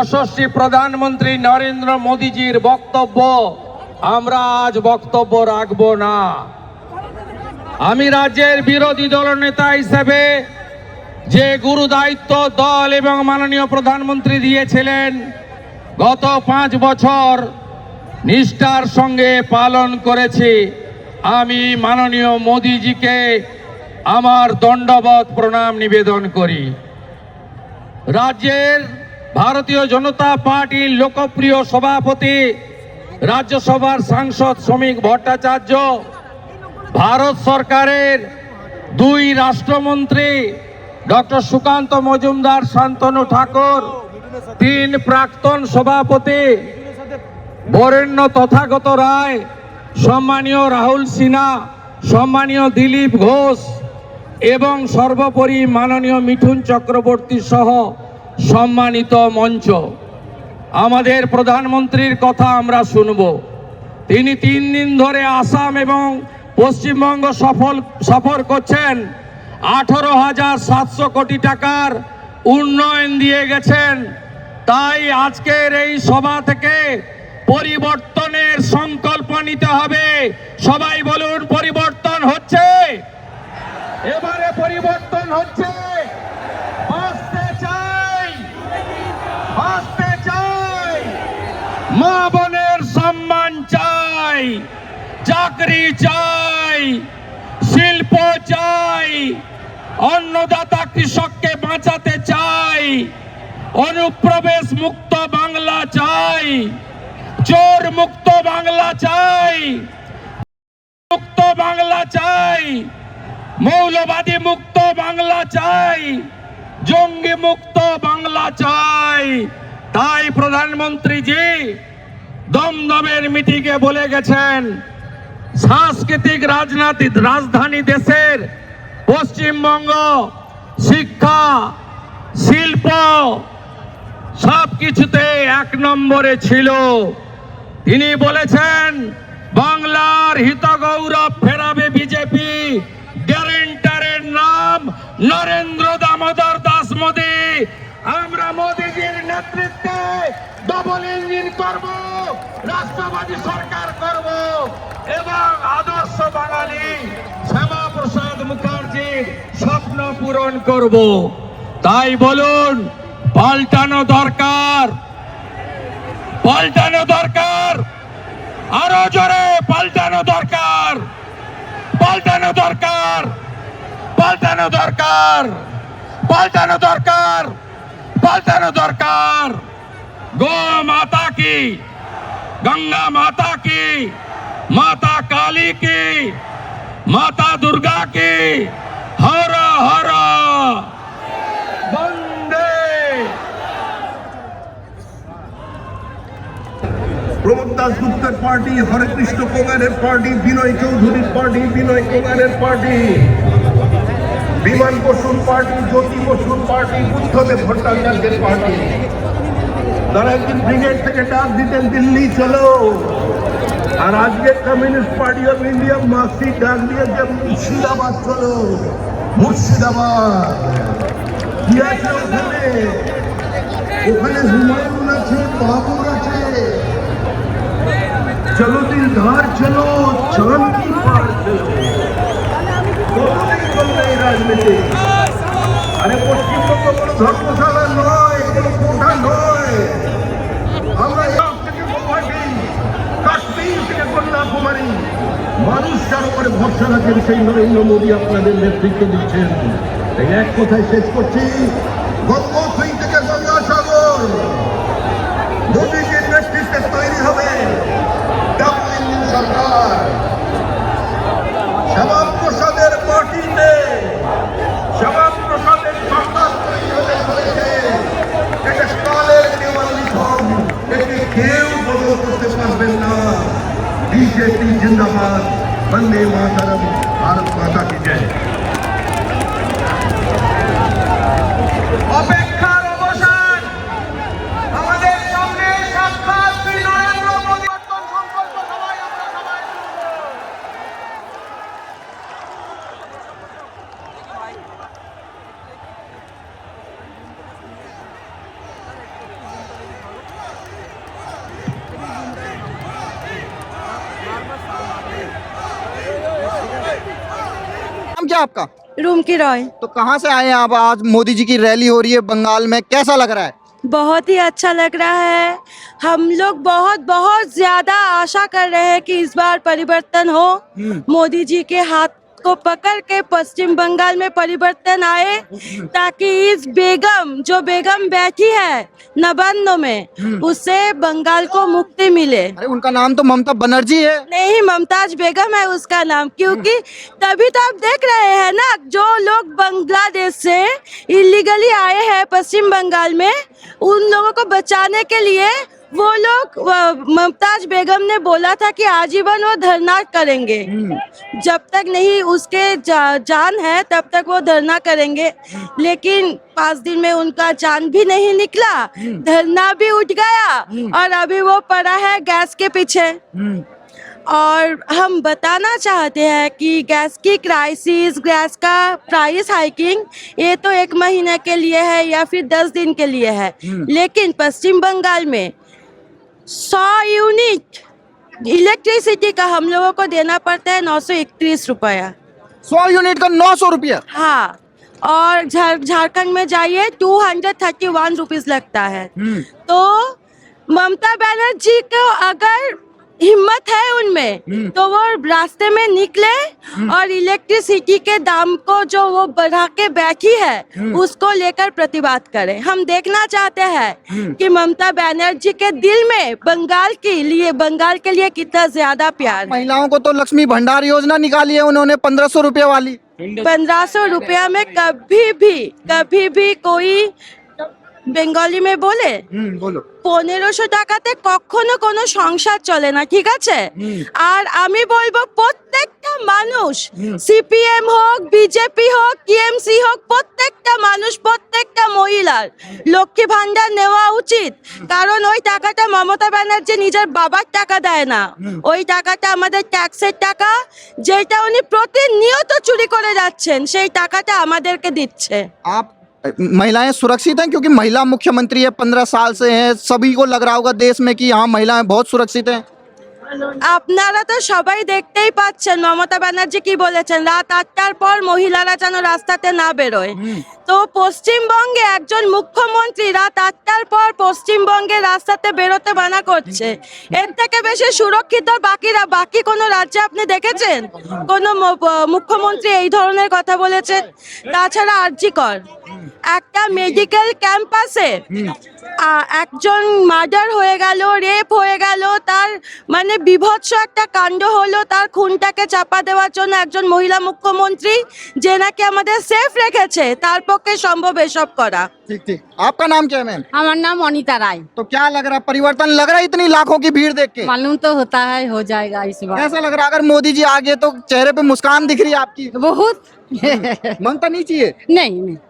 যশস্বী প্রধানমন্ত্রী নরেন্দ্র মোদীজির বক্তব্য আমরা আজ বক্তব্য রাখব না। আমি রাজ্যের বিরোধী দলনেতা হিসেবে যে গুরু দায়িত্ব দল এবং মাননীয় প্রধানমন্ত্রী দিয়েছিলেন গত 5 বছর নিষ্ঠার সঙ্গে পালন করেছি। আমি মাননীয় মোদীজিকে আমার দণ্ডবত প্রণাম নিবেদন করি। রাজ্যের ভারতীয় জনতা পার্টির লোকপ্রিয় সভাপতি রাজ্যসভার সাংসদ শ্রমিক ভট্টাচার্য, ভারত সরকারের 2 রাষ্ট্রমন্ত্রী ডক্টর সুকান্ত মজুমদার, শান্তনু ঠাকুর, 3 প্রাক্তন সভাপতি বরেণ্য তথাগত রায়, সম্মানীয় রাহুল সিনহা, সম্মানীয় দিলীপ ঘোষ এবং সর্বোপরি মাননীয় মিঠুন চক্রবর্তী সহ সম্মানিত মঞ্চ। আমাদের প্রধানমন্ত্রীর কথা আমরা শুনব। তিনি 3 দিন ধরে আসাম এবং পশ্চিমবঙ্গ সফর করছেন। 18,700 কোটি টাকার উন্নয়ন দিয়ে গেছেন। তাই আজকের এই সভা থেকে পরিবর্তনের সংকল্প নিতে হবে। সবাই বলুন, পরিবর্তন হচ্ছে, এবারে পরিবর্তন হচ্ছে। আসতে চাই, আসতে চাই, মা বোনের সম্মান চাই, চাকরি চাই, শিল্প চাই, অন্নদাতা কৃষককে বাঁচাতে চাই, অনুপ্রবেশ মুক্ত বাংলা চাই, চোর মুক্ত বাংলা চাই, মুক্ত বাংলা চাই, মৌলবাদী মুক্ত বাংলা চাই, জঙ্গি মুক্ত বাংলা চাই। তাই প্রধানমন্ত্রীজি দমদমের মিটিংয়ে বলে গেছেন, সাংস্কৃতিক রাজধানী দেশের পশ্চিমবঙ্গ শিক্ষা, শিল্প সবকিছুতে 1 নম্বরে ছিল। তিনি বলেছেন, বাংলার হিত গৌরব ফেরাবে বিজেপি। গ্যারেন্টারের নাম নরেন্দ্র দামোদর দাস মোদী। আমরা মোদীজির নেতৃত্বে ডবল ইঞ্জিন করব, রাষ্ট্রবাদী সরকার করব এবং আদর্শ বাঙালি শ্যামাপ্রসাদ মুখার্জির স্বপ্ন পূরণ করব। তাই বলুন, পাল্টানো দরকার, পাল্টানো দরকার, আরো জোরে পাল্টানো দরকার, পাল্টানো দরকার, পাল্টানো দরকার, পাল্টানো দরকার, পাল্টানো দরকার। গো মাতা কি, गंगा माता की, माता काली की, माता दुर्गा की, हर हर वंदे। প্রমোদ দাসগুপ্তের পার্টি, হরে কৃষ্ণ কোঙারের পার্টি, বিনয় চৌধুরীর পার্টি, বিনয় কোঙারের পার্টি, বিমান বসুর পার্টি, জ্যোতি বসুর পার্টি, বুদ্ধদেব ভট্টাচার্যের পার্টি। তারা একদিন ব্রিগেড থেকে ডাক দিতেন, দিল্লি চলো। আর আজকে communist party of India Marxist ডাক দিয়েছে, মুর্শিদাবাদ চলো, মুর্শিদাবাদ। কি আছে ওখানে? ওখানে হুমায়ুন আছে, বাবর আছে। চলো দিলদার চলো, চাঁদ কি পার চলো। চলবে এই রাজনীতি। আরে পশ্চিমবঙ্গ কোনো ধর্মশালা নয়, কোনো কোঠা নয়। আমরা থেকে গৌহাটি, কাশ্মীর থেকে কন্যাকুমারী, মানুষ যার উপরে ভরসা রাখেন সেই নরেন্দ্র মোদী আপনাদের নেতৃত্ব দিচ্ছেন। এই এক কথায় শেষ করছি, গঙ্গোত্রী থেকে গঙ্গাসাগর মোদীজির নেতৃত্বে তৈরি হবে ডাবল ইঞ্জিন সরকার। শ্যামাপ্রসাদের পার্টিতে শ্যামাপ্রসাদের সরকার তৈরি হতে চলেছে। এটা কালের দেওয়ালিখন, একে কেউ বদল করতে পারবেন না। বিজেপি জিন্দাবাদ, বন্দে মাতরম, ভারত মাতা কি জয়। অপেক্ষার क्या आपका? रूम की रॉय। तो कहाँ से आए हैं आप? आज मोदी जी की रैली हो रही है बंगाल में, कैसा लग रहा है? बहुत ही अच्छा लग रहा है। हम लोग बहुत बहुत ज्यादा आशा कर रहे हैं कि इस बार परिवर्तन हो। मोदी जी के हाथ को पकड़ के पश्चिम बंगाल में परिवर्तन आए, ताकि इस जो बेगम बैठी है नवान्नों में, उससे बंगाल को मुक्ति मिले। अरे उनका नाम तो ममता बनर्जी है। नहीं, मुमताज बेगम है उसका नाम, क्योंकि तभी तो आप देख रहे हैं ना, जो लोग बांग्लादेश से इलीगली आए हैं पश्चिम बंगाल में, उन लोगों को बचाने के लिए वो लोग, मुमताज बेगम ने बोला था कि आजीवन वो धरना करेंगे। जब तक नहीं उसके जान है तब तक वो धरना करेंगे। लेकिन 5 दिन में उनका जान भी नहीं निकला, धरना भी उठ गया और अभी वो पड़ा है गैस के पीछे। और हम बताना चाहते हैं कि गैस की क्राइसिस, गैस का प्राइस हाइकिंग, ये तो 1 महीने के लिए है या फिर 10 दिन के लिए है। लेकिन पश्चिम बंगाल में 100 यूनिट इलेक्ट्रिसिटी का हम लोगों को देना पड़ता है 931 रुपया। 100 यूनिट का 900 रुपया? हाँ, और झारखंड में जाइए 231 रुपीज लगता है। तो ममता बनर्जी को अगर हिम्मत है उनमें, तो वो रास्ते में निकले और इलेक्ट्रिसिटी के दाम को जो वो बढ़ा के बैठी है उसको लेकर प्रतिवाद करें। हम देखना चाहते हैं कि ममता बनर्जी के दिल में बंगाल के लिए कितना ज्यादा प्यार है। महिलाओं को तो लक्ष्मी भंडार योजना निकाली है उन्होंने, 1500 रुपये वाली। 1500 रुपया में कभी भी कोई বেঙ্গলি में बोले बोलो। 1500 টাকাতে কখনো কোনো সংসার চলে না, ঠিক আছে? আর আমি বলবো প্রত্যেকটা মানুষ, সিপিএম হোক, বিজেপি হোক, টিএমসি হোক, প্রত্যেকটা মানুষ, প্রত্যেকটা মহিলার লক্ষ্মী ভান্ডার নেওয়া উচিত। কারণ ওই টাকাটা মমতা ব্যানার্জি নিজের বাবার টাকা দেয় না, ওই টাকাটা আমাদের ট্যাক্সের টাকা, যেটা উনি প্রতিনিয়ত চুরি করে যাচ্ছেন, সেই টাকাটা আমাদেরকে দিচ্ছে। आप महिलाएं सुरक्षित हैं? क्योंकि महिला मुख्यमंत्री है, 15 साल से हैं, सभी को लग रहा होगा देश में कि हाँ महिलाएं बहुत सुरक्षित हैं। আপনারা তো সবাই দেখতেই পাচ্ছেন মমতা ব্যানার্জি কি বলেছেন, রাত 8টার পর মহিলারা যেন রাস্তাতে না বেরোয়। তো পশ্চিমবঙ্গে একজন মুখ্যমন্ত্রী রাত 8টার পর পশ্চিমবঙ্গে রাস্তাতে বেরোতে মানা করছে। এর থেকে বেশি সুরক্ষিত বাকি কোনো রাজ্যে আপনি দেখেছেন কোনো মুখ্যমন্ত্রী এই ধরনের কথা বলেছেন? তাছাড়া আরজিকর একটা মেডিকেল ক্যাম্পাসে একজন মার্ডার হয়ে গেল, রেপ হয়ে গেল, তার মানে বিভৎস একটা কাণ্ড হলো, তার খুনটাকে চাপা দেওয়ার জন্য একজন মহিলা মুখ্যমন্ত্রী যে নাকি আমাদের সেফ রেখেছে, তার পক্ষে সম্ভব এসব করা। ठीक ठीक। आपका नाम क्या है मैम? हमारा नाम अनीता राय। तो क्या लग रहा है, परिवर्तन लग रहा है इतनी लाखों की भीड़ देख के? मालूम तो होता है हो जाएगा इस बार। कैसा लग रहा है? अगर मोदी जी आ गए तो चेहरे पे मुस्कान दिख रही है आपकी? बहुत ममता नहीं चाहिए? नहीं नहीं।